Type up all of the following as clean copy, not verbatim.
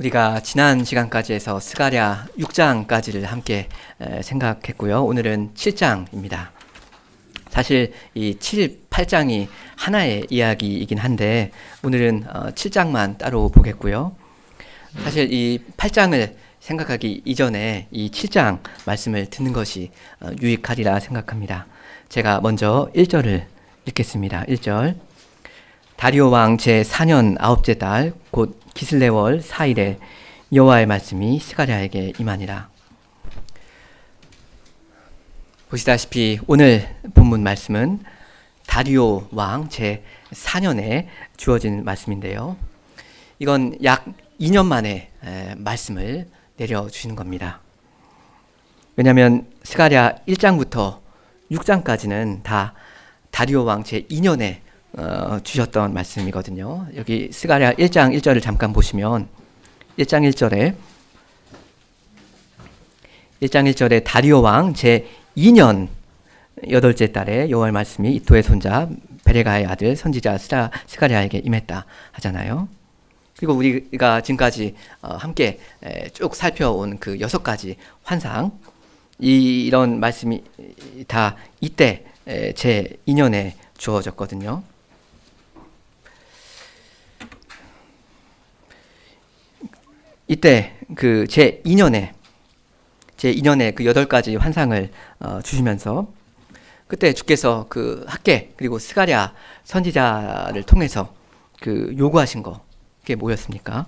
우리가 지난 시간까지 해서 스가랴 6장까지를 함께 생각했고요. 오늘은 7장입니다. 사실 이 7, 8장이 하나의 이야기이긴 한데 오늘은 7장만 따로 보겠고요. 사실 이 8장을 생각하기 이전에 이 7장 말씀을 듣는 것이 유익하리라 생각합니다. 제가 먼저 1절을 읽겠습니다. 1절. 다리오 왕 제4년 9째 달 곧 기슬레월 4일에 여호와의 말씀이 스가랴에게 임하니라. 보시다시피 오늘 본문 말씀은 다리오 왕 제4년에 주어진 말씀인데요. 이건 약 2년 만에 말씀을 내려주시는 겁니다. 왜냐하면 스가랴 1장부터 6장까지는 다 다리오 왕 제2년에 주셨던 말씀이거든요. 여기 스가랴 1장 1절을 잠깐 보시면 1장 1절에 다리오 왕 제2년 8째 달에 여호와의 말씀이 이도의 손자 베레가의 아들 선지자 스가랴에게 임했다 하잖아요. 그리고 우리가 지금까지 함께 쭉 살펴온 그 6가지 환상, 이런 말씀이 다 이때 제2년에 주어졌거든요. 이때 그 제2년에 그 8가지 환상을 주시면서 그때 주께서 그 학개 그리고 스가랴 선지자를 통해서 그 요구하신 거, 그게 뭐였습니까?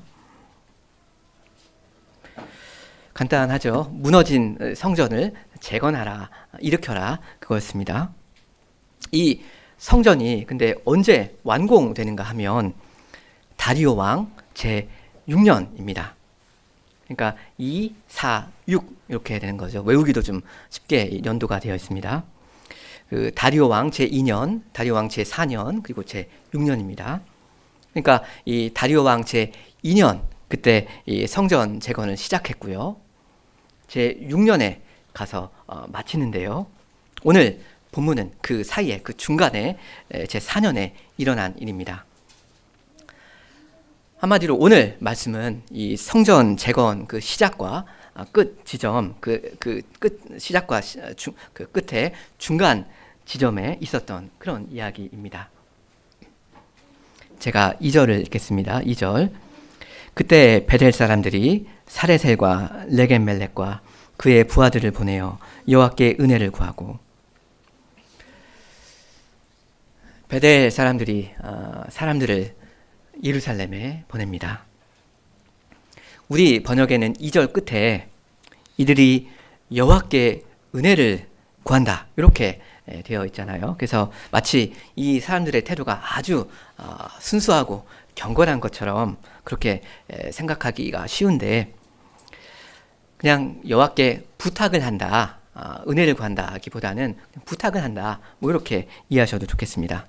간단하죠. 무너진 성전을 재건하라, 일으켜라, 그거였습니다. 이 성전이 근데 언제 완공되는가 하면 다리오 왕 제6년입니다. 그러니까 2, 4, 6 이렇게 되는 거죠. 외우기도 좀 쉽게 연도가 되어 있습니다. 그 다리오 왕 제2년, 다리오 왕 제4년, 그리고 제6년입니다. 그러니까 이 다리오 왕 제2년 그때 이 성전 재건을 시작했고요. 제6년에 가서 마치는데요. 오늘 본문은 그 사이에, 그 중간에 제4년에 일어난 일입니다. 한마디로 오늘 말씀은 이 성전 재건 그 시작과 끝 지점, 그 끝 시작과 그 끝에 중간 지점에 있었던 그런 이야기입니다. 제가 2절을 읽겠습니다. 2절. 그때 베델 사람들이 사레셀과 레겜멜렉과 그의 부하들을 보내어 여호와께 은혜를 구하고, 베델 사람들이 사람들을 예루살렘에 보냅니다. 우리 번역에는 2절 끝에 이들이 여호와께 은혜를 구한다 이렇게 되어 있잖아요. 그래서 마치 이 사람들의 태도가 아주 순수하고 경건한 것처럼 그렇게 생각하기가 쉬운데, 그냥 여호와께 부탁을 한다, 은혜를 구한다기보다는 부탁을 한다, 뭐 이렇게 이해하셔도 좋겠습니다.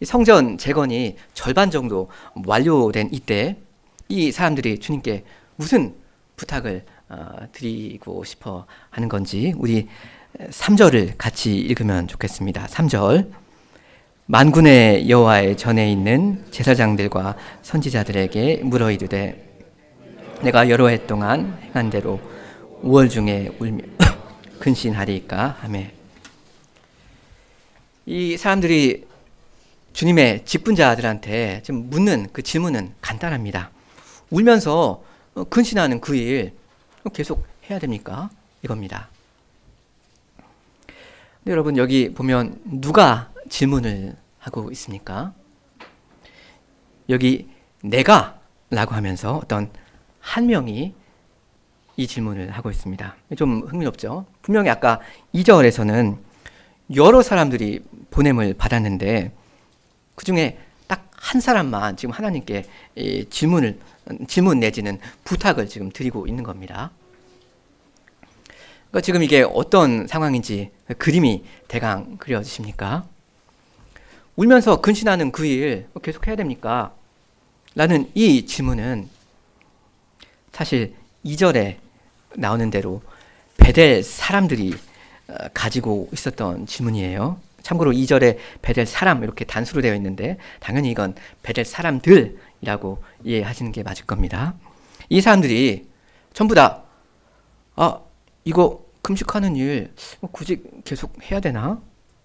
성전 재건이 절반 정도 완료된 이때 이 사람들이 주님께 무슨 부탁을 드리고 싶어 하는 건지 우리 3절을 같이 읽으면 좋겠습니다. 3절. 만군의 여호와의 전에 있는 제사장들과 선지자들에게 물어 이르되 내가 여러 해 동안 행한 대로 5월 중에 울며 근신하리이까 하매. 이 사람들이 주님의 직분자들한테 지금 묻는 그 질문은 간단합니다. 울면서 근신하는 그 일 계속 해야 됩니까? 이겁니다. 근데 여러분, 여기 보면 누가 질문을 하고 있습니까? 여기 내가 라고 하면서 어떤 한 명이 이 질문을 하고 있습니다. 좀 흥미롭죠? 분명히 아까 2절에서는 여러 사람들이 보냄을 받았는데 그 중에 딱 한 사람만 지금 하나님께 질문 내지는 부탁을 지금 드리고 있는 겁니다. 그러니까 지금 이게 어떤 상황인지 그림이 대강 그려지십니까? 울면서 근신하는 그 일 계속 해야 됩니까? 라는 이 질문은 사실 2절에 나오는 대로 베델 사람들이 가지고 있었던 질문이에요. 참고로 2절에 베델 사람 이렇게 단수로 되어 있는데 당연히 이건 베델 사람들이라고 이해하시는 게 맞을 겁니다. 이 사람들이 전부 다 이거 금식하는 일 굳이 계속 해야 되나?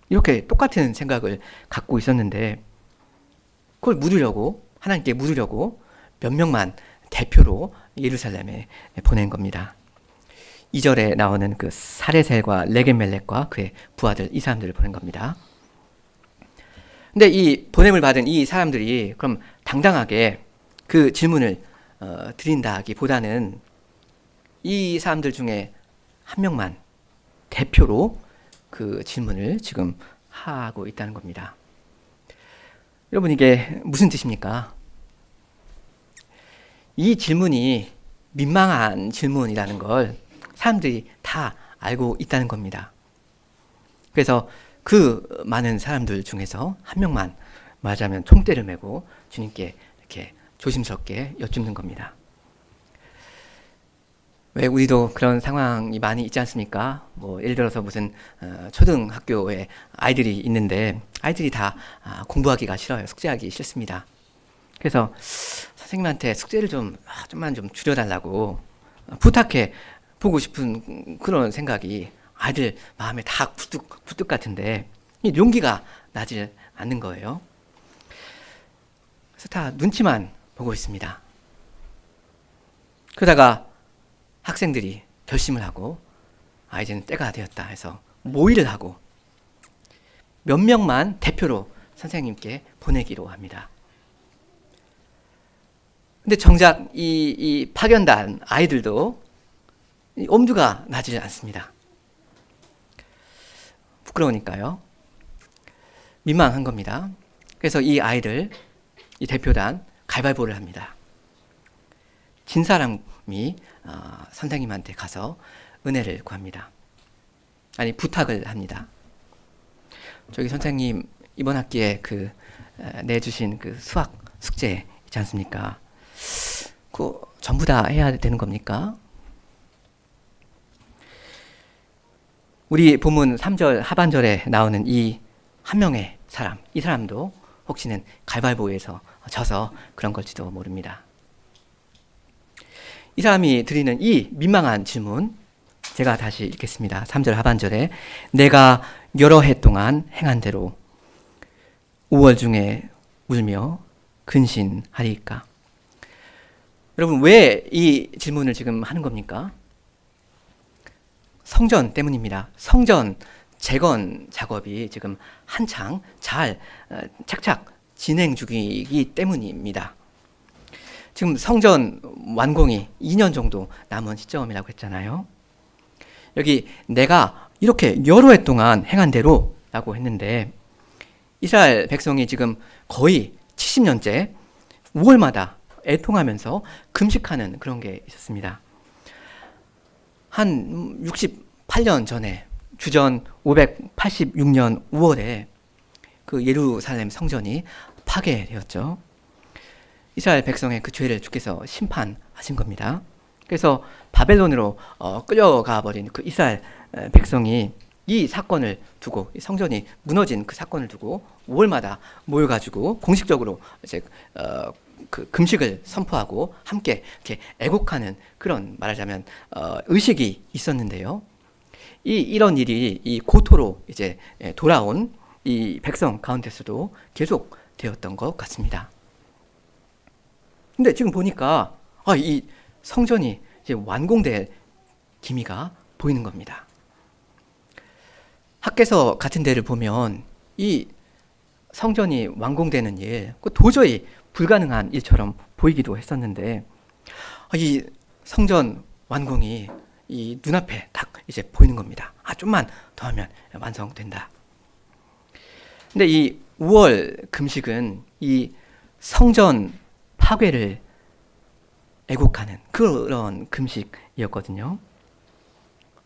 이렇게 똑같은 생각을 갖고 있었는데 그걸 물으려고 하나님께 물으려고 몇 명만 대표로 예루살렘에 보낸 겁니다. 2절에 나오는 그 사레셀과 레게멜렉과 그의 부하들 이 사람들을 보낸 겁니다. 근데 이 보냄을 받은 이 사람들이 그럼 당당하게 그 질문을 드린다기보다는 이 사람들 중에 한 명만 대표로 그 질문을 지금 하고 있다는 겁니다. 여러분 이게 무슨 뜻입니까? 이 질문이 민망한 질문이라는 걸 사람들이 다 알고 있다는 겁니다. 그래서 그 많은 사람들 중에서 한 명만 말하자면 총대를 메고 주님께 이렇게 조심스럽게 여쭙는 겁니다. 왜 우리도 그런 상황이 많이 있지 않습니까? 뭐 예를 들어서 무슨 초등학교에 아이들이 있는데 아이들이 다 공부하기가 싫어요. 숙제하기 싫습니다. 그래서 선생님한테 숙제를 좀만 좀 줄여달라고 부탁해 보고 싶은 그런 생각이 아이들 마음에 다 굴뚝 같은데 용기가 나질 않는 거예요. 그래서 다 눈치만 보고 있습니다. 그러다가 학생들이 결심을 하고 이제는 때가 되었다 해서 모의를 하고 몇 명만 대표로 선생님께 보내기로 합니다. 근데 정작 이 파견단 아이들도 엄두가 나지 않습니다. 부끄러우니까요. 민망한 겁니다. 그래서 이 아이들, 이 대표단 가위바위보를 합니다. 진 사람이 선생님한테 가서 은혜를 구합니다. 아니 부탁을 합니다. 저기 선생님 이번 학기에 그 내주신 그 수학 숙제 있지 않습니까? 그 전부 다 해야 되는 겁니까? 우리 본문 3절 하반절에 나오는 이 한 명의 사람, 이 사람도 혹시는 가위바위보에서 져서 그런 걸지도 모릅니다. 이 사람이 드리는 이 민망한 질문 제가 다시 읽겠습니다. 3절 하반절에 내가 여러 해 동안 행한 대로 5월 중에 울며 근신하리이까? 여러분 왜 이 질문을 지금 하는 겁니까? 성전 때문입니다. 성전 재건 작업이 지금 한창 착착 진행 중이기 때문입니다. 지금 성전 완공이 2년 정도 남은 시점이라고 했잖아요. 여기 내가 이렇게 여러 해 동안 행한 대로 라고 했는데 이스라엘 백성이 지금 거의 70년째 5월마다 애통하면서 금식하는 그런 게 있었습니다. 한 68년 전에 주전 586년 5월에 그 예루살렘 성전이 파괴되었죠. 이스라엘 백성의 그 죄를 주께서 심판하신 겁니다. 그래서 바벨론으로 끌려가 버린 그 이스라엘 백성이 이 사건을 두고 이 성전이 무너진 그 사건을 두고 5월마다 모여가지고 공식적으로 이제 그 금식을 선포하고 함께 이렇게 애곡하는 그런 말하자면 의식이 있었는데요. 이런 일이 이 고토로 이제 돌아온 이 백성 가운데서도 계속 되었던 것 같습니다. 근데 지금 보니까 이 성전이 이제 완공될 기미가 보이는 겁니다. 학개서 같은 데를 보면 이 성전이 완공되는 일, 도저히 불가능한 일처럼 보이기도 했었는데 이 성전 완공이 이 눈앞에 딱 이제 보이는 겁니다. 좀만 더 하면 완성된다. 근데 이 5월 금식은 이 성전 파괴를 애곡하는 그런 금식이었거든요.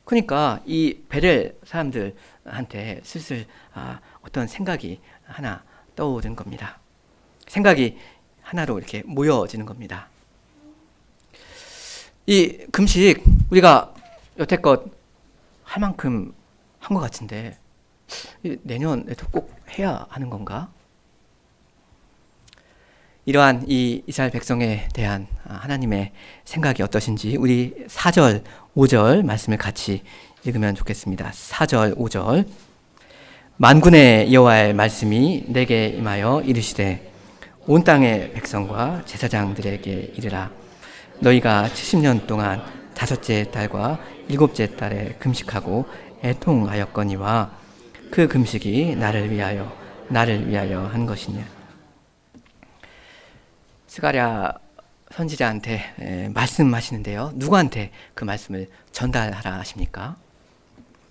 그러니까 이 베델 사람들한테 슬슬 어떤 생각이 하나 떠오른 겁니다. 생각이 하나로 이렇게 모여지는 겁니다. 이 금식 우리가 여태껏 할 만큼 한 것 같은데 내년에도 꼭 해야 하는 건가? 이러한 이 이스라엘 백성에 대한 하나님의 생각이 어떠신지 우리 4절, 5절 말씀을 같이 읽으면 좋겠습니다. 4절, 5절. 만군의 여호와의 말씀이 내게 임하여 이르시되 온 땅의 백성과 제사장들에게 이르라. 너희가 70년 동안 다섯째 달과 일곱째 달에 금식하고 애통하였거니와 그 금식이 나를 위하여 한 것이냐. 스가랴 선지자한테 말씀하시는데요. 누구한테 그 말씀을 전달하라 하십니까?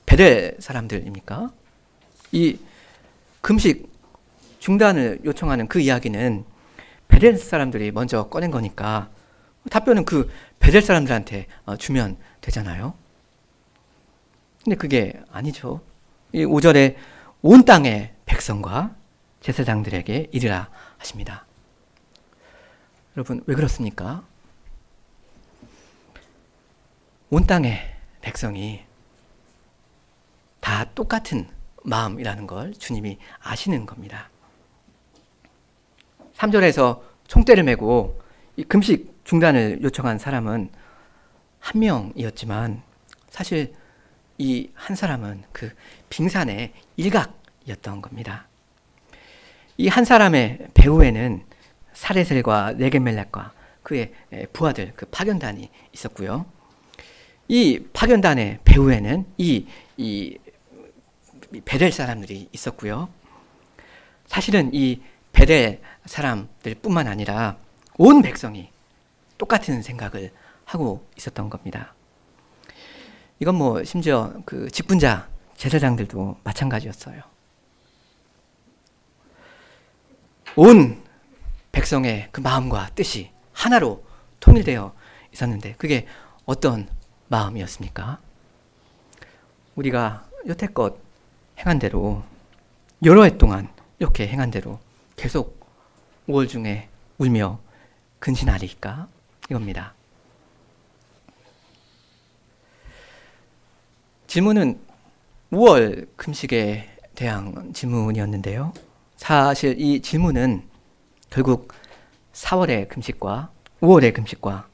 베델 사람들입니까? 이 금식 중단을 요청하는 그 이야기는 베델 사람들이 먼저 꺼낸 거니까 답변은 그 베델 사람들한테 주면 되잖아요. 근데 그게 아니죠. 이 5절에 온 땅의 백성과 제사장들에게 이르라 하십니다. 여러분, 왜 그렇습니까? 온 땅의 백성이 다 똑같은 마음이라는 걸 주님이 아시는 겁니다. 3절에서 총대를 메고 이 금식 중단을 요청한 사람은 한 명이었지만 사실 이 한 사람은 그 빙산의 일각이었던 겁니다. 이 한 사람의 배후에는 사레셀과 네겝멜렉과 그의 부하들, 그 파견단이 있었고요. 이 파견단의 배후에는 이 베델 사람들이 있었고요. 사실은 이 베델 사람들뿐만 아니라 온 백성이 똑같은 생각을 하고 있었던 겁니다. 이건 뭐 심지어 그 직분자 제사장들도 마찬가지였어요. 온 백성의 그 마음과 뜻이 하나로 통일되어 있었는데 그게 어떤 마음이었습니까? 우리가 여태껏 행한 대로 여러 해 동안 이렇게 행한 대로 계속 5월 중에 울며 근신하리까? 이겁니다. 질문은 5월 금식에 대한 질문이었는데요. 사실 이 질문은 결국 4월의 금식과 5월의 금식과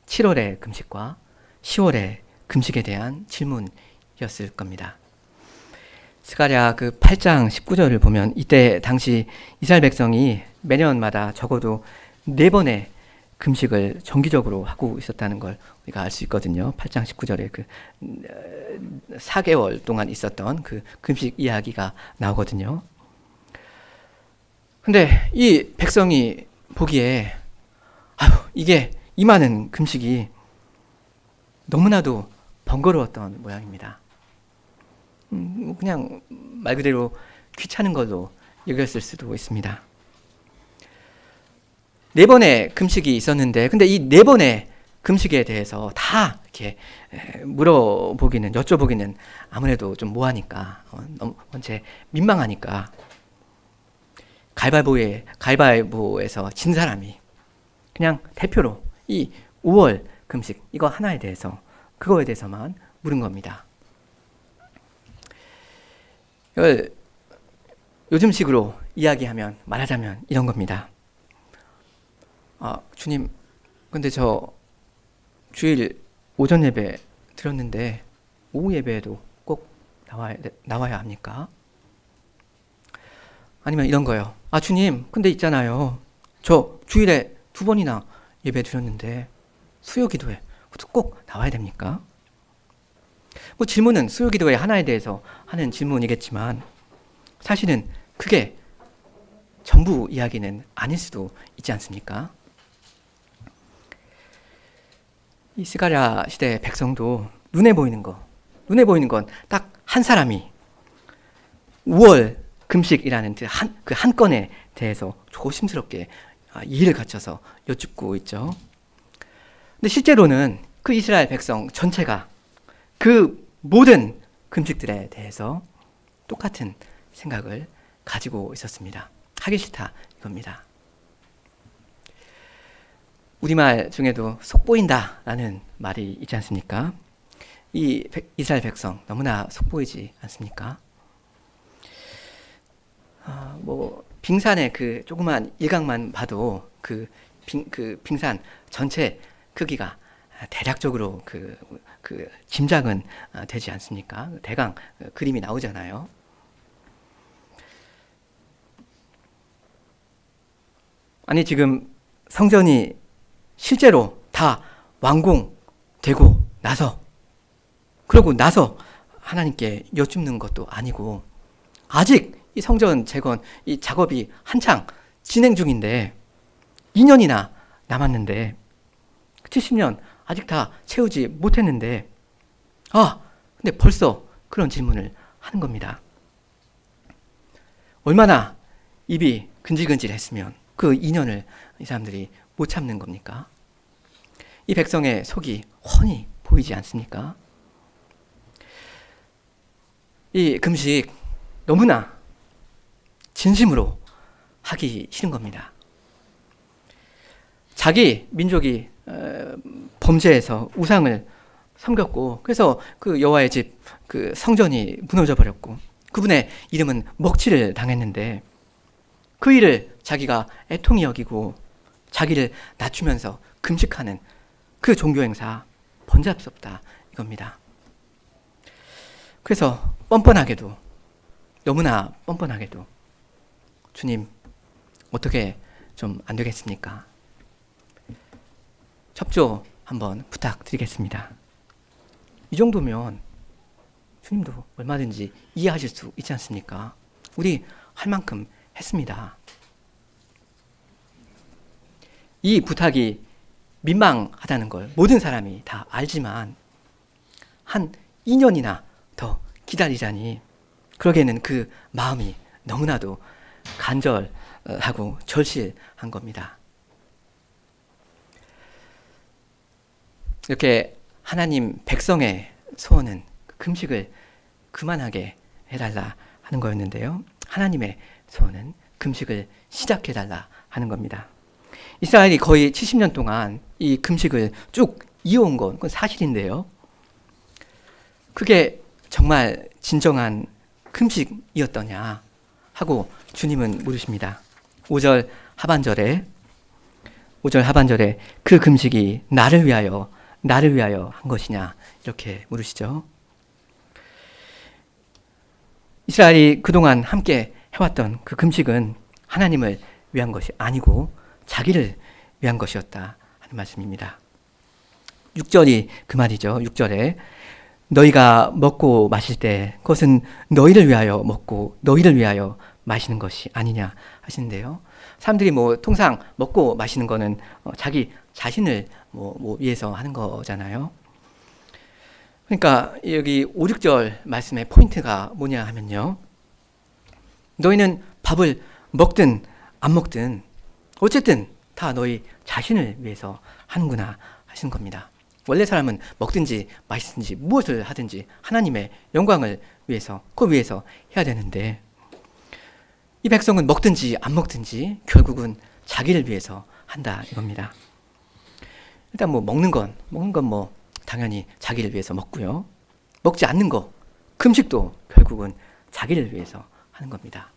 7월의 금식과 10월의 금식에 대한 질문이었을 겁니다. 스가랴 그 8장 19절을 보면 이때 당시 이스라엘 백성이 매년마다 적어도 4번의 금식을 정기적으로 하고 있었다는 걸 우리가 알 수 있거든요. 8장 19절에 그 4개월 동안 있었던 그 금식 이야기가 나오거든요. 근데 이 백성이 보기에 이게 이 많은 금식이 너무나도 번거로웠던 모양입니다. 그냥 말 그대로 귀찮은 걸로 여겼을 수도 있습니다. 4번의 금식이 있었는데 근데 이 4번의 금식에 대해서 다 이렇게 물어보기는 여쭤보기는 아무래도 좀 뭐하니까 원체 민망하니까 가위바위보에서 진 사람이 그냥 대표로 이 5월 금식 이거 하나에 대해서 그거에 대해서만 물은 겁니다. 이걸 요즘식으로 말하자면 이런 겁니다. 주님, 근데 저 주일 오전 예배 드렸는데 오후 예배에도 꼭 나와야 합니까? 아니면 이런 거요. 주님, 근데 있잖아요. 저 주일에 2번이나 예배 드렸는데 수요 기도회 꼭 나와야 됩니까? 뭐 질문은 수요 기도회 하나에 대해서 하는 질문이겠지만 사실은 그게 전부 이야기는 아닐 수도 있지 않습니까? 이 스가랴 시대 백성도 눈에 보이는 건 딱 한 사람이 5월 금식이라는 그 한 건에 대해서 조심스럽게 이의를 갖춰서 여쭙고 있죠. 근데 실제로는 그 이스라엘 백성 전체가 그 모든 금식들에 대해서 똑같은 생각을 가지고 있었습니다. 하기 싫다 이겁니다. 우리말 중에도 속보인다라는 말이 있지 않습니까? 이 이스라엘 백성 너무나 속보이지 않습니까? 빙산의 그 조그만 일각만 봐도 그 빙산 전체 크기가 대략적으로 그 짐작은 되지 않습니까? 대강 그림이 나오잖아요. 아니 지금 성전이 실제로 다 완공되고 나서, 그러고 나서 하나님께 여쭙는 것도 아니고, 아직 이 성전 재건 이 작업이 한창 진행 중인데 2년이나 남았는데 70년 아직 다 채우지 못했는데, 근데 벌써 그런 질문을 하는 겁니다. 얼마나 입이 근질근질했으면 그 2년을 이 사람들이 못 참는 겁니까? 이 백성의 속이 훤히 보이지 않습니까? 이 금식 너무나 진심으로 하기 싫은 겁니다. 자기 민족이 범죄해서 우상을 섬겼고, 그래서 그 여호와의 집 그 성전이 무너져 버렸고, 그분의 이름은 먹칠을 당했는데, 그 일을 자기가 애통히 여기고 자기를 낮추면서 금식하는 그 종교 행사 번잡스럽다 이겁니다. 그래서 뻔뻔하게도, 너무나 뻔뻔하게도 주님 어떻게 좀 안 되겠습니까? 협조 한번 부탁드리겠습니다. 이 정도면 주님도 얼마든지 이해하실 수 있지 않습니까? 우리 할 만큼 했습니다. 이 부탁이 민망하다는 걸 모든 사람이 다 알지만 한 2년이나 더 기다리자니, 그러기에는 그 마음이 너무나도 간절하고 절실한 겁니다. 이렇게 하나님 백성의 소원은 금식을 그만하게 해달라 하는 거였는데요, 하나님의 소원은 금식을 시작해달라 하는 겁니다. 이스라엘이 거의 70년 동안 이 금식을 쭉 이어온 건 그건 사실인데요, 그게 정말 진정한 금식이었더냐 하고 주님은 물으십니다. 5절 하반절에 그 금식이 나를 위하여 한 것이냐 이렇게 물으시죠. 이스라엘이 그동안 함께 해왔던 그 금식은 하나님을 위한 것이 아니고 자기를 위한 것이었다 하는 말씀입니다. 6절이 그 말이죠. 6절에 너희가 먹고 마실 때 그것은 너희를 위하여 먹고 너희를 위하여 마시는 것이 아니냐 하시는데요, 사람들이 통상 먹고 마시는 거는 자기 자신을 위해서 하는 거잖아요. 그러니까 여기 5, 6절 말씀의 포인트가 뭐냐 하면요, 너희는 밥을 먹든 안 먹든 어쨌든 다 너희 자신을 위해서 하는구나 하시는 겁니다. 원래 사람은 먹든지 마시든지 무엇을 하든지 하나님의 영광을 위해서, 그 위해서 해야 되는데, 이 백성은 먹든지 안 먹든지 결국은 자기를 위해서 한다 이겁니다. 일단 먹는 건 당연히 자기를 위해서 먹고요, 먹지 않는 거, 금식도 결국은 자기를 위해서 하는 겁니다.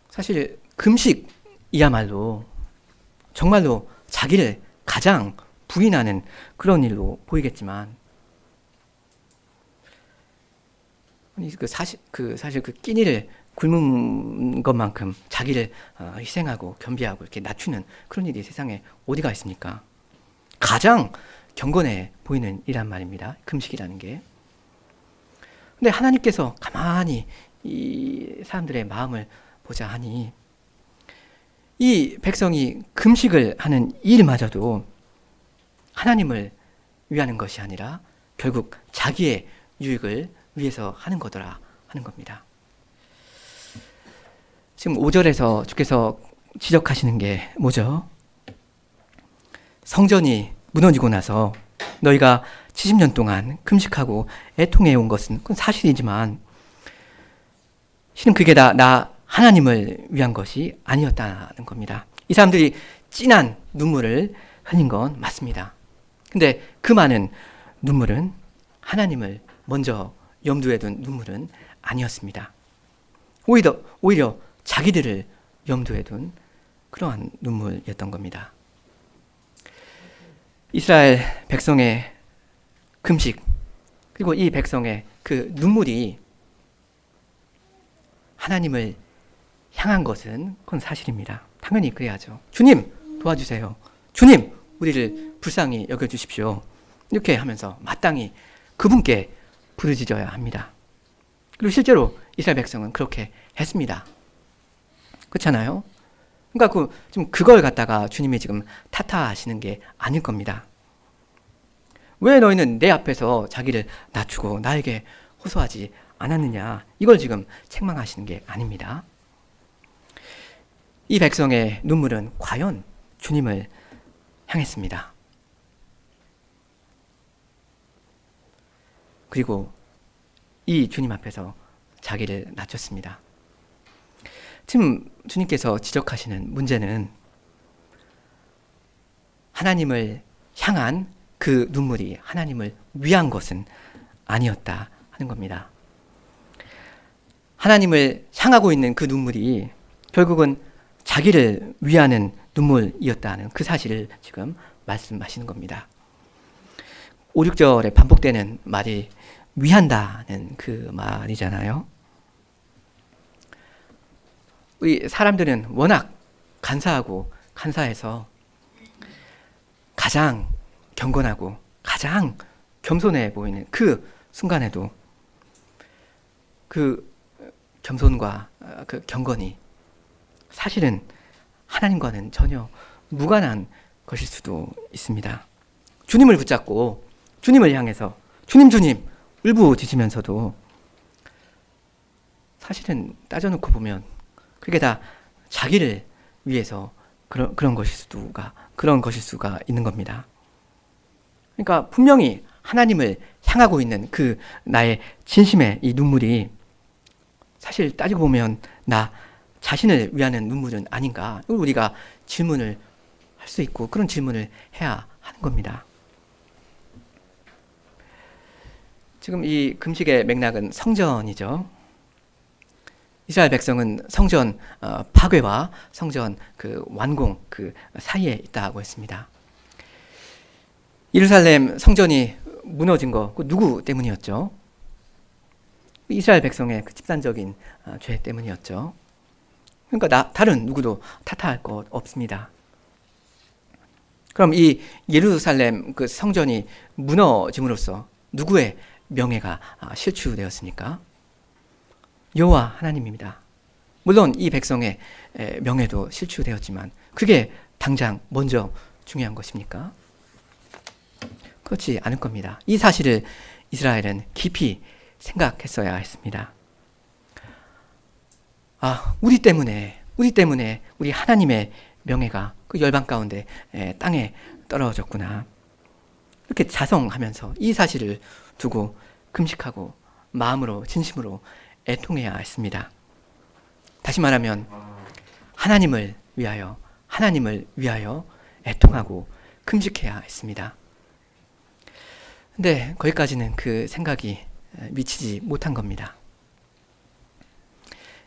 사실 금식이야말로 정말로 자기를 가장 부인하는 그런 일로 보이겠지만, 사실 그 끼니를 굶은 것만큼 자기를 희생하고 겸비하고 이렇게 낮추는 그런 일이 세상에 어디가 있습니까? 가장 경건해 보이는 일이란 말입니다, 금식이라는 게. 근데 하나님께서 가만히 이 사람들의 마음을 보자 하니, 이 백성이 금식을 하는 일마저도 하나님을 위하는 것이 아니라 결국 자기의 유익을 위해서 하는 거더라 하는 겁니다. 지금 5절에서 주께서 지적하시는 게 뭐죠? 성전이 무너지고 나서 너희가 70년 동안 금식하고 애통해 온 것은 그건 사실이지만, 실은 그게 다 나 하나님을 위한 것이 아니었다는 겁니다. 이 사람들이 진한 눈물을 흘린 건 맞습니다. 근데 그 많은 눈물은 하나님을 먼저 염두에 둔 눈물은 아니었습니다. 오히려 자기들을 염두에 둔 그러한 눈물이었던 겁니다. 이스라엘 백성의 금식, 그리고 이 백성의 그 눈물이 하나님을 향한 것은 그건 사실입니다. 당연히 그래야죠. 주님 도와주세요. 주님 우리를 불쌍히 여겨주십시오. 이렇게 하면서 마땅히 그분께 부르짖어야 합니다. 그리고 실제로 이스라엘 백성은 그렇게 했습니다. 그렇잖아요? 그러니까 지금 그걸 갖다가 주님이 지금 탓하시는 게 아닐 겁니다. 왜 너희는 내 앞에서 자기를 낮추고 나에게 호소하지 않았느냐, 이걸 지금 책망하시는 게 아닙니다. 이 백성의 눈물은 과연 주님을 향했습니다. 그리고 이 주님 앞에서 자기를 낮췄습니다. 지금 주님께서 지적하시는 문제는 하나님을 향한 그 눈물이 하나님을 위한 것은 아니었다 하는 겁니다. 하나님을 향하고 있는 그 눈물이 결국은 자기를 위하는 눈물이었다는 그 사실을 지금 말씀하시는 겁니다. 5, 6절에 반복되는 말이 위한다는 그 말이잖아요. 우리 사람들은 워낙 간사하고 간사해서 가장 경건하고 가장 겸손해 보이는 그 순간에도 그 겸손과 그 경건이 사실은 하나님과는 전혀 무관한 것일 수도 있습니다. 주님을 붙잡고 주님을 향해서 주님 울부짖으면서도 사실은 따져놓고 보면 그게 다 자기를 위해서 그런 것일 수가 있는 겁니다. 그러니까 분명히 하나님을 향하고 있는 그 나의 진심의 이 눈물이 사실 따지고 보면 나 자신을 위하는 눈물은 아닌가, 우리가 질문을 할 수 있고 그런 질문을 해야 하는 겁니다. 지금 이 금식의 맥락은 성전이죠. 이스라엘 백성은 성전 파괴와 성전 그 완공 그 사이에 있다고 했습니다. 예루살렘 성전이 무너진 거 누구 때문이었죠? 이스라엘 백성의 그 집단적인 죄 때문이었죠. 그러니까 다른 누구도 탓할 것 없습니다. 그럼 이 예루살렘 그 성전이 무너짐으로써 누구의 명예가 실추되었습니까? 여호와 하나님입니다. 물론 이 백성의 명예도 실추되었지만 그게 당장 먼저 중요한 것입니까? 그렇지 않을 겁니다. 이 사실을 이스라엘은 깊이 생각했어야 했습니다. 우리 때문에 우리 하나님의 명예가 그 열방 가운데 땅에 떨어졌구나. 이렇게 자성하면서 이 사실을 두고 금식하고 마음으로 진심으로 애통해야 했습니다. 다시 말하면 하나님을 위하여 애통하고 금식해야 했습니다. 근데 거기까지는 그 생각이 미치지 못한 겁니다.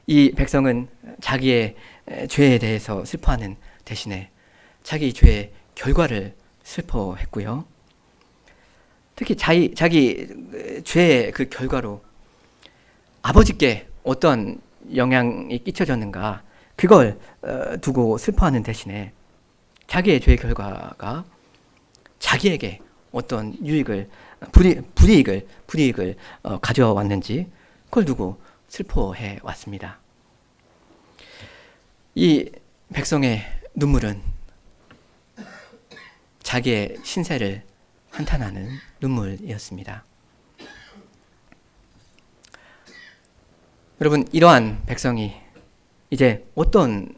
이 백성은 자기의 죄에 대해서 슬퍼하는 대신에 자기 죄의 결과를 슬퍼했고요. 특히 자기 죄의 그 결과로 아버지께 어떤 영향이 끼쳐졌는가, 그걸 두고 슬퍼하는 대신에 자기의 죄의 결과가 자기에게 어떤 불이익을 가져왔는지 그걸 두고 슬퍼해 왔습니다. 이 백성의 눈물은 자기의 신세를 한탄하는 눈물이었습니다. 여러분, 이러한 백성이 이제 어떤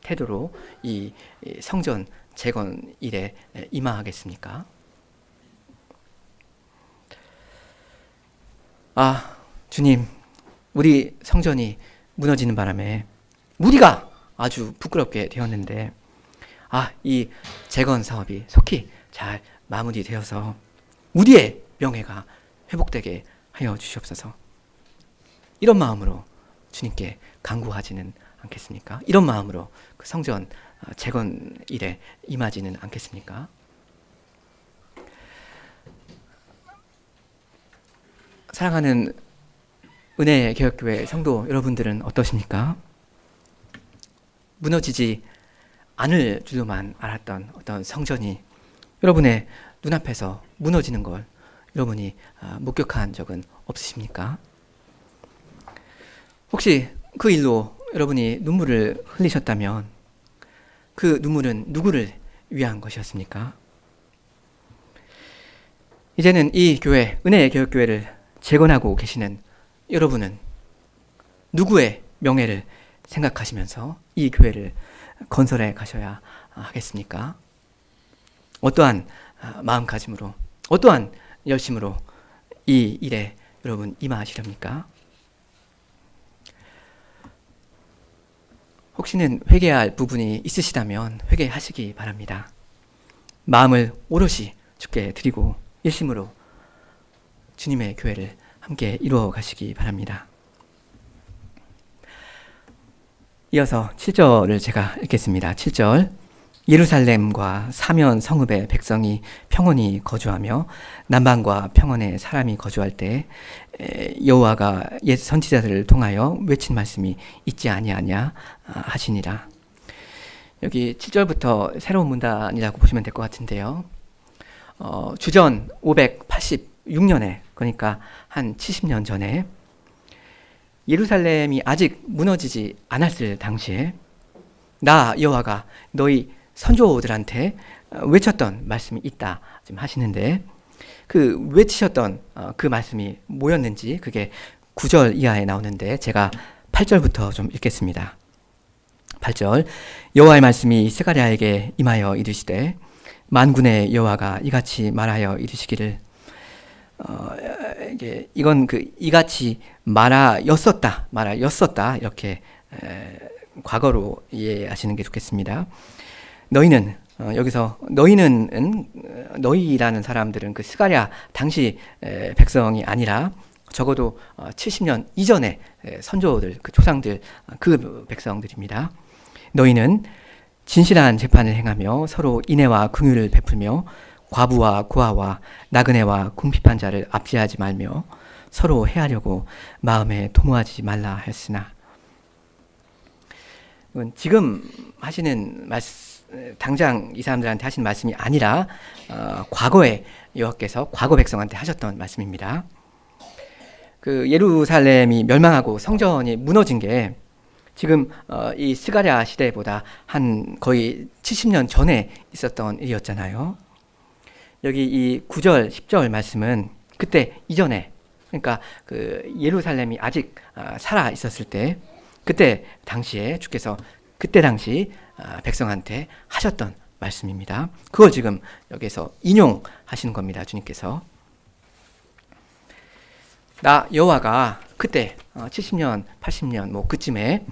태도로 이 성전 재건 일에 임하겠습니까? 주님, 우리 성전이 무너지는 바람에 우리가 아주 부끄럽게 되었는데 이 재건 사업이 속히 잘 마무리되어서 우리의 명예가 회복되게 하여 주시옵소서. 이런 마음으로 주님께 간구하지는 않겠습니까? 이런 마음으로 그 성전 재건 일에 임하지는 않겠습니까? 사랑하는 은혜개혁교회 성도 여러분들은 어떠십니까? 무너지지 않을 줄로만 알았던 어떤 성전이 여러분의 눈앞에서 무너지는 걸 여러분이 목격한 적은 없으십니까? 혹시 그 일로 여러분이 눈물을 흘리셨다면 그 눈물은 누구를 위한 것이었습니까? 이제는 이 교회, 은혜의 교회를 재건하고 계시는 여러분은 누구의 명예를 생각하시면서 이 교회를 건설해 가셔야 하겠습니까? 어떠한 마음가짐으로, 어떠한 열심으로 이 일에 여러분 임하시렵니까? 혹시는 회개할 부분이 있으시다면 회개하시기 바랍니다. 마음을 오롯이 주께 드리고 일심으로 주님의 교회를 함께 이루어 가시기 바랍니다. 이어서 7절을 제가 읽겠습니다. 7절. 예루살렘과 사면 성읍의 백성이 평온히 거주하며 남방과 평원에 사람이 거주할 때 여호와가 옛 선지자들을 통하여 외친 말씀이 있지 아니하냐 하시니라. 여기 7절부터 새로운 문단이라고 보시면 될 것 같은데요. 주전 586년에, 그러니까 한 70년 전에 예루살렘이 아직 무너지지 않았을 당시에 나 여호와가 너희 선조들한테 외쳤던 말씀이 있다 지금 하시는데, 그 외치셨던 그 말씀이 뭐였는지 그게 9절 이하에 나오는데 제가 8절부터 좀 읽겠습니다. 8절. 여호와의 말씀이 스가랴에게 임하여 이르시되 만군의 여호와가 이같이 말하여 이르시기를, 이건 그 이같이 말하였었다 이렇게 과거로 이해하시는 게 좋겠습니다. 너희는 여기서 너희는 너희라는 사람들은 그 스가랴 당시 백성이 아니라 적어도 70년 이전의 선조들, 그 조상들, 그 백성들입니다. 너희는 진실한 재판을 행하며 서로 인애와 긍휼을 베풀며 과부와 고아와 나그네와 궁핍한 자를 압제하지 말며 서로 해하려고 마음에 도모하지 말라 했으나, 이건 지금 하시는 말씀, 당장 이 사람들한테 하신 말씀이 아니라 과거에 여호와께서 과거 백성한테 하셨던 말씀입니다. 그 예루살렘이 멸망하고 성전이 무너진 게 지금 이 스가랴 시대보다 한 거의 70년 전에 있었던 일이었잖아요. 여기 이 9절, 10절 말씀은 그때 이전에, 그러니까 그 예루살렘이 아직 살아 있었을 때, 그때 당시에 주께서 그때 당시 백성한테 하셨던 말씀입니다. 그걸 지금 여기서 인용하시는 겁니다. 주님께서 나 여호와가 그때 70년, 80년 뭐 그쯤에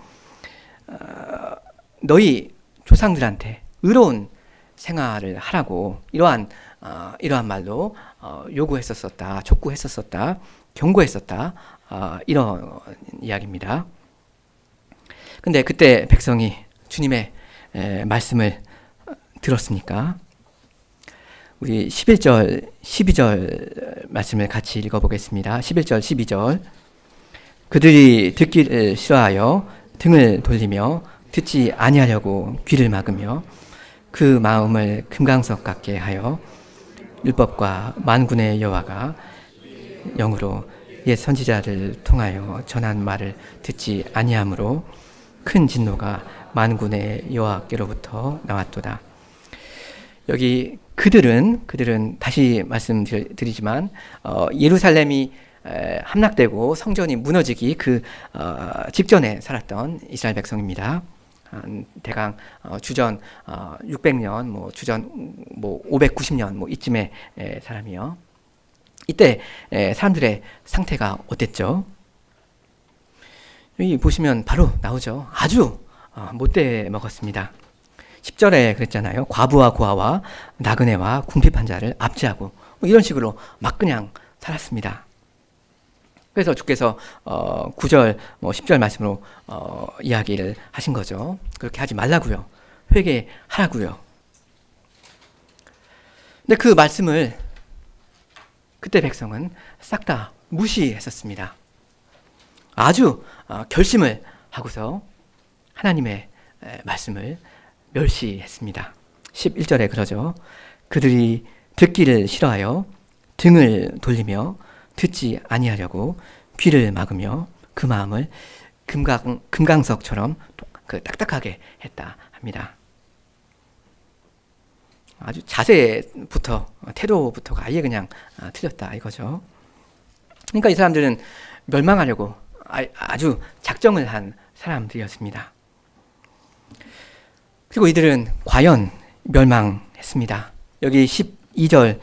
너희 조상들한테 의로운 생활을 하라고 이러한 말로 요구했었었다, 촉구했었었다, 경고했었다, 이런 이야기입니다. 근데 그때 백성이 주님의 말씀을 들었습니까? 우리 11절, 12절 말씀을 같이 읽어보겠습니다. 11절, 12절. 그들이 듣기를 싫어하여 등을 돌리며 듣지 아니하려고 귀를 막으며 그 마음을 금강석 같게 하여 율법과 만군의 여호와가 영으로 옛 선지자를 통하여 전한 말을 듣지 아니하므로 큰 진노가 만군의 여호와께로부터 나왔도다. 여기 그들은 다시 말씀드리지만 예루살렘이 함락되고 성전이 무너지기 그 직전에 살았던 이스라엘 백성입니다. 대강 주전 600년, 뭐 주전 뭐 590년 뭐 이쯤의 사람이요. 이때 사람들의 상태가 어땠죠? 여기 보시면 바로 나오죠. 아주 못돼 먹었습니다. 10절에 그랬잖아요. 과부와 고아와 나그네와 궁핍한 자를 압제하고, 이런 식으로 막 그냥 살았습니다. 그래서 주께서 9절, 10절 말씀으로 이야기를 하신 거죠. 그렇게 하지 말라고요. 회개하라고요. 근데 그 말씀을 그때 백성은 싹 다 무시했었습니다. 아주 결심을 하고서 하나님의 말씀을 멸시했습니다. 11절에 그러죠. 그들이 듣기를 싫어하여 등을 돌리며 듣지 아니하려고 귀를 막으며 그 마음을 금강석처럼 딱딱하게 했다 합니다. 아주 자세부터 태도부터가 아예 그냥 틀렸다 이거죠. 그러니까 이 사람들은 멸망하려고 아주 작정을 한 사람들이었습니다. 그리고 이들은 과연 멸망했습니다. 여기 12절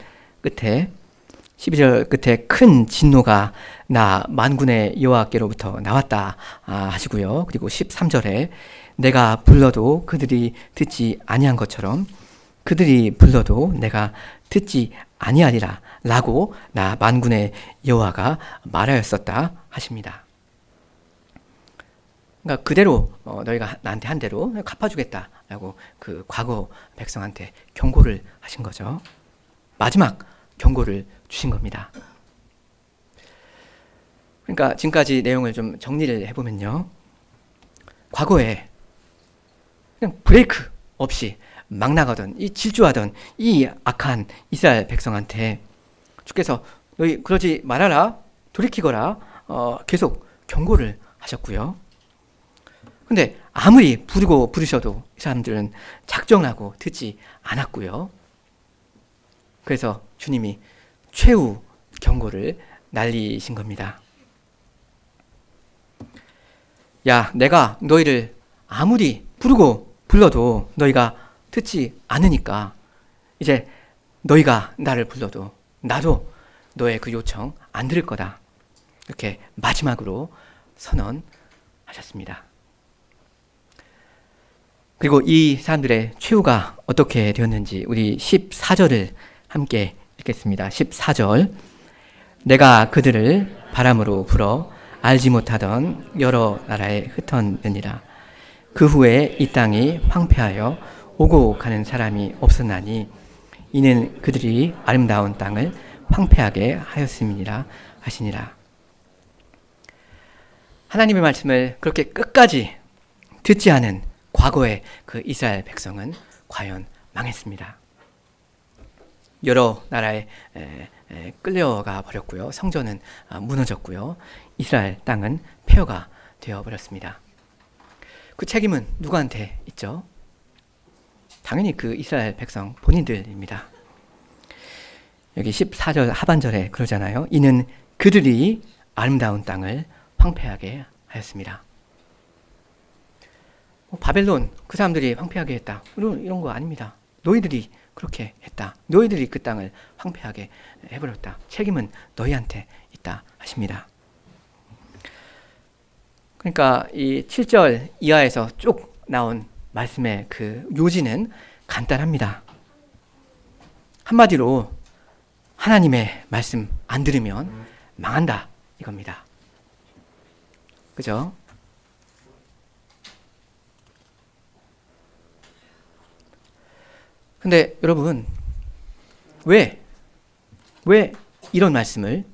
끝에 큰 진노가 나 만군의 여호와께로부터 나왔다 하시고요. 그리고 13절에 내가 불러도 그들이 듣지 아니한 것처럼 그들이 불러도 내가 듣지 아니하리라 라고 나 만군의 여호와가 말하였었다 하십니다. 그러니까 그대로 너희가 나한테 한 대로 갚아주겠다 라고 그 과거 백성한테 경고를 하신 거죠. 마지막 경고를 주신 겁니다. 그러니까 지금까지 내용을 좀 정리를 해보면요. 과거에 그냥 브레이크 없이 막 나가던 이 질주하던 이 악한 이스라엘 백성한테 주께서 너희 그러지 말아라, 돌이키거라 계속 경고를 하셨고요. 근데 아무리 부르셔도 이 사람들은 작정하고 듣지 않았고요. 그래서 주님이 최후 경고를 날리신 겁니다. 야, 내가 너희를 아무리 불러도 너희가 듣지 않으니까 이제 너희가 나를 불러도 나도 너의 그 요청 안 들을 거다. 이렇게 마지막으로 선언하셨습니다. 그리고 이 사람들의 최후가 어떻게 되었는지 우리 14절을 함께 읽겠습니다. 14절 내가 그들을 바람으로 불어 알지 못하던 여러 나라에 흩어내니라. 그 후에 이 땅이 황폐하여 오고 가는 사람이 없었나니 이는 그들이 아름다운 땅을 황폐하게 하였음이니라 하시니라. 하나님의 말씀을 그렇게 끝까지 듣지 않은 과거의 그 이스라엘 백성은 과연 망했습니다. 여러 나라에 끌려가 버렸고요. 성전은 무너졌고요. 이스라엘 땅은 폐허가 되어버렸습니다. 그 책임은 누구한테 있죠? 당연히 그 이스라엘 백성 본인들입니다. 여기 14절 하반절에 그러잖아요. 이는 그들이 아름다운 땅을 황폐하게 하였습니다. 바벨론 그 사람들이 황폐하게 했다. 이런 거 아닙니다. 너희들이 그렇게 했다. 너희들이 그 땅을 황폐하게 해버렸다. 책임은 너희한테 있다 하십니다. 그러니까 이 7절 이하에서 쭉 나온 말씀의 그 요지는 간단합니다. 한마디로 하나님의 말씀 안 들으면 망한다 이겁니다. 그죠? 근데 여러분 왜 이런 말씀을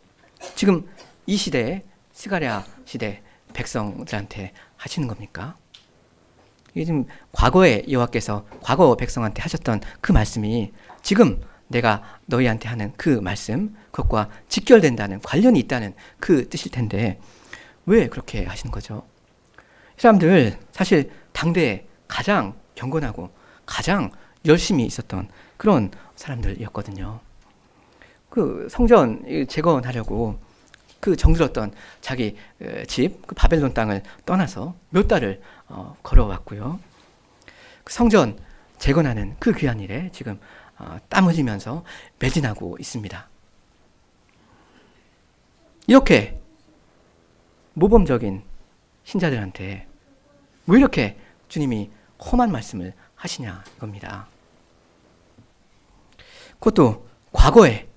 지금 이 시대에 스가랴 시대 백성들한테 하시는 겁니까? 이게 지금 과거에 여호와께서 과거 백성한테 하셨던 그 말씀이 지금 내가 너희한테 하는 그 말씀 그것과 직결된다는 관련이 있다는 그 뜻일 텐데 왜 그렇게 하시는 거죠? 이 사람들 사실 당대에 가장 경건하고 가장 열심히 있었던 그런 사람들이었거든요. 그 성전 재건하려고 그 정들었던 자기 집, 그 바벨론 땅을 떠나서 몇 달을 걸어왔고요. 그 성전 재건하는 그 귀한 일에 지금 땀 흘리면서 매진하고 있습니다. 이렇게 모범적인 신자들한테 왜 이렇게 주님이 험한 말씀을 하시냐 이겁니다. 그것도 과거에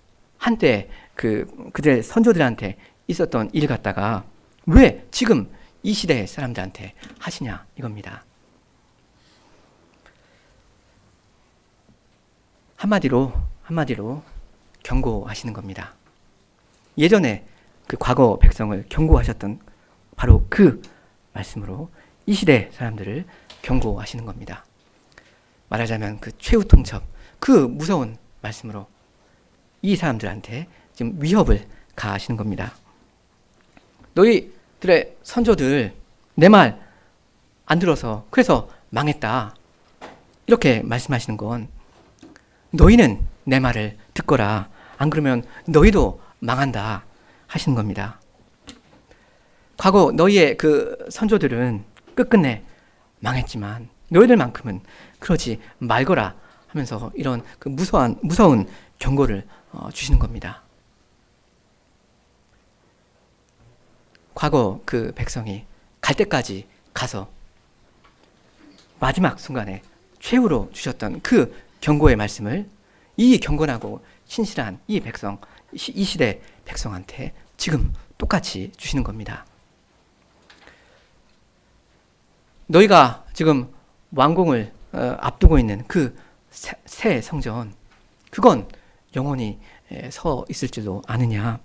한때 그들 선조들한테 있었던 일 갖다가 왜 지금 이 시대 사람들한테 하시냐 이겁니다. 한마디로 경고하시는 겁니다. 예전에 그 과거 백성을 경고하셨던 바로 그 말씀으로 이 시대 사람들을 경고하시는 겁니다. 말하자면 그 최후 통첩, 그 무서운 말씀으로 이 사람들한테 지금 위협을 가하시는 겁니다. 너희들의 선조들 내 말 안 들어서 그래서 망했다. 이렇게 말씀하시는 건 너희는 내 말을 듣거라. 안 그러면 너희도 망한다 하시는 겁니다. 과거 너희의 그 선조들은 끝끝내 망했지만 너희들만큼은 그러지 말거라 하면서 이런 그 무서운 경고를 주시는 겁니다. 과거 그 백성이 갈 때까지 가서 마지막 순간에 최후로 주셨던 그 경고의 말씀을 이 경건하고 신실한 이 백성, 이 시대 백성한테 지금 똑같이 주시는 겁니다. 너희가 지금 완공을 앞두고 있는 그 새 성전, 그건 영원히 서 있을 줄도 아느냐.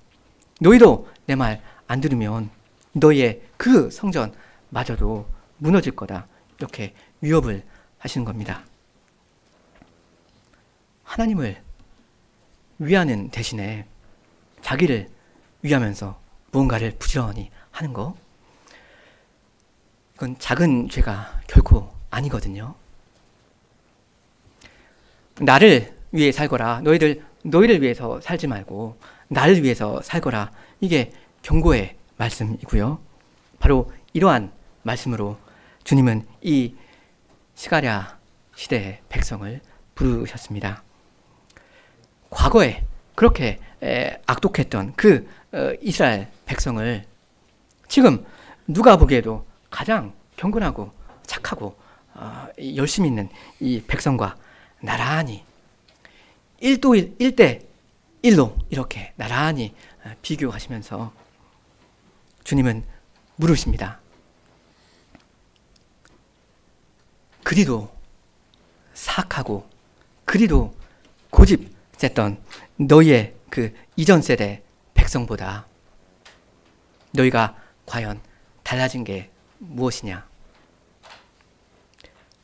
너희도 내 말 안 들으면 너희의 그 성전마저도 무너질 거다. 이렇게 위협을 하시는 겁니다. 하나님을 위하는 대신에 자기를 위하면서 무언가를 부지런히 하는 거, 그건 작은 죄가 결코 아니거든요. 나를 위해 살거라. 너희를 위해서 살지 말고 나를 위해서 살거라. 이게 경고의 말씀이고요. 바로 이러한 말씀으로 주님은 이 스가랴 시대의 백성을 부르셨습니다. 과거에 그렇게 악독했던 그 이스라엘 백성을 지금 누가 보기에도 가장 경건하고 착하고 열심히 있는 이 백성과 나란히 1대1로 이렇게 나란히 비교하시면서 주님은 물으십니다. 그리도 사악하고 그리도 고집셌던 너희의 그 이전 세대 백성보다 너희가 과연 달라진 게 무엇이냐?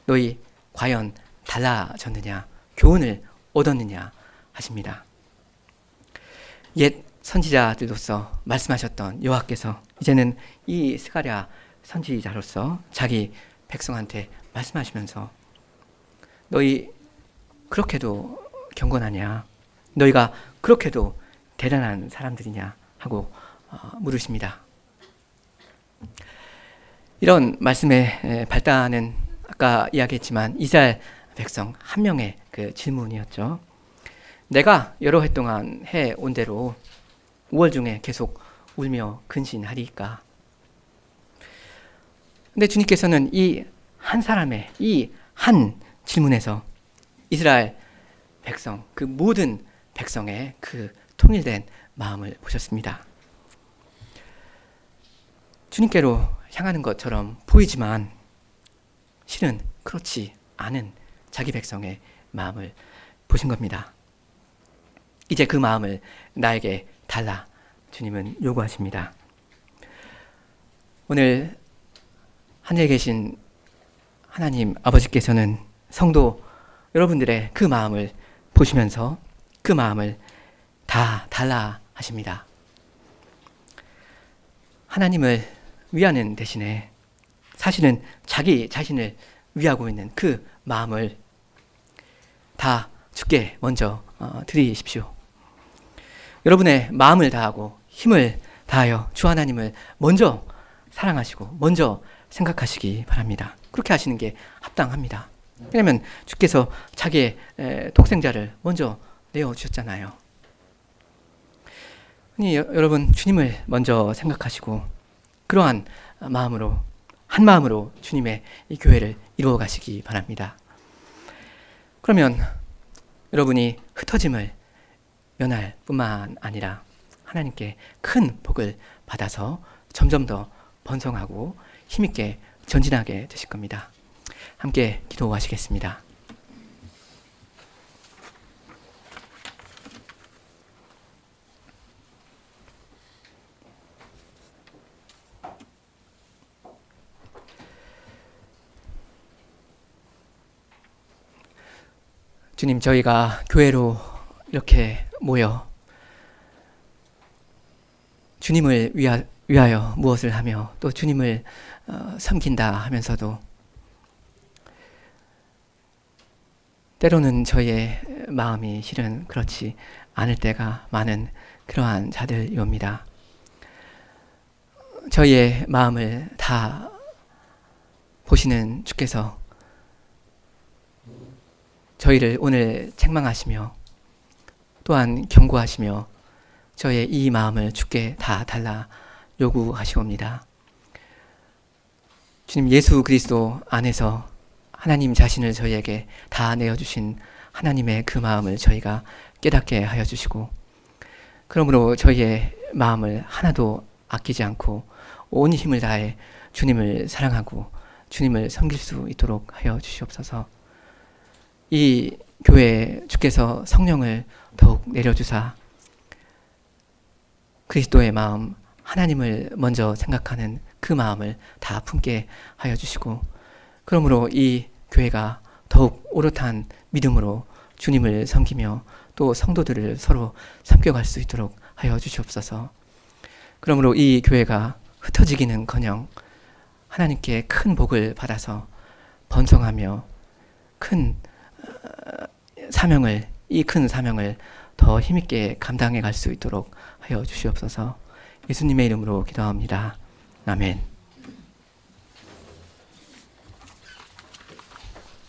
너희 과연 달라졌느냐? 교훈을 얻었느냐? 하십니다. 옛 선지자들로서 말씀하셨던 여호와께서 이제는 이 스가랴 선지자로서 자기 백성한테 말씀하시면서 너희 그렇게도 경건하냐? 너희가 그렇게도 대단한 사람들이냐? 하고 물으십니다. 이런 말씀의 발단은 아까 이야기했지만 이스라엘 백성 한 명의 그 질문이었죠. 내가 여러 해 동안 해온 대로 5월 중에 계속 울며 근신하리까? 근데 주님께서는 이 한 사람의 이 한 질문에서 이스라엘 백성, 그 모든 백성의 그 통일된 마음을 보셨습니다. 주님께로 향하는 것처럼 보이지만 실은 그렇지 않은 자기 백성의 마음을 보신 겁니다. 이제 그 마음을 나에게 달라 주님은 요구하십니다. 오늘 하늘에 계신 하나님 아버지께서는 성도 여러분들의 그 마음을 보시면서 그 마음을 다 달라 하십니다. 하나님을 위하는 대신에 사실은 자기 자신을 위하고 있는 그 마음을 다 주께 먼저 드리십시오. 여러분의 마음을 다하고 힘을 다하여 주 하나님을 먼저 사랑하시고 먼저 생각하시기 바랍니다. 그렇게 하시는 게 합당합니다. 왜냐하면 주께서 자기의 독생자를 먼저 내어주셨잖아요. 여러분 주님을 먼저 생각하시고 그러한 마음으로 한 마음으로 주님의 이 교회를 이루어 가시기 바랍니다. 그러면 여러분이 흩어짐을 면할 뿐만 아니라 하나님께 큰 복을 받아서 점점 더 번성하고 힘있게 전진하게 되실 겁니다. 함께 기도하시겠습니다. 주님, 저희가 교회로 이렇게 모여 주님을 위하여 무엇을 하며 또 주님을 섬긴다 하면서도 때로는 저희의 마음이 실은 그렇지 않을 때가 많은 그러한 자들이옵니다. 저희의 마음을 다 보시는 주께서 저희를 오늘 책망하시며 또한 경고하시며 저의 이 마음을 주께 다 달라 요구하시옵니다. 주님, 예수 그리스도 안에서 하나님 자신을 저희에게 다 내어주신 하나님의 그 마음을 저희가 깨닫게 하여 주시고, 그러므로 저희의 마음을 하나도 아끼지 않고 온 힘을 다해 주님을 사랑하고 주님을 섬길 수 있도록 하여 주시옵소서. 이 교회에 주께서 성령을 더욱 내려주사 그리스도의 마음, 하나님을 먼저 생각하는 그 마음을 다 품게 하여 주시고, 그러므로 이 교회가 더욱 오롯한 믿음으로 주님을 섬기며 또 성도들을 서로 섬겨갈 수 있도록 하여 주시옵소서. 그러므로 이 교회가 흩어지기는커녕 하나님께 큰 복을 받아서 번성하며 큰 사명을, 이 큰 사명을 더 힘있게 감당해 갈 수 있도록 하여 주시옵소서. 예수님의 이름으로 기도합니다. 아멘.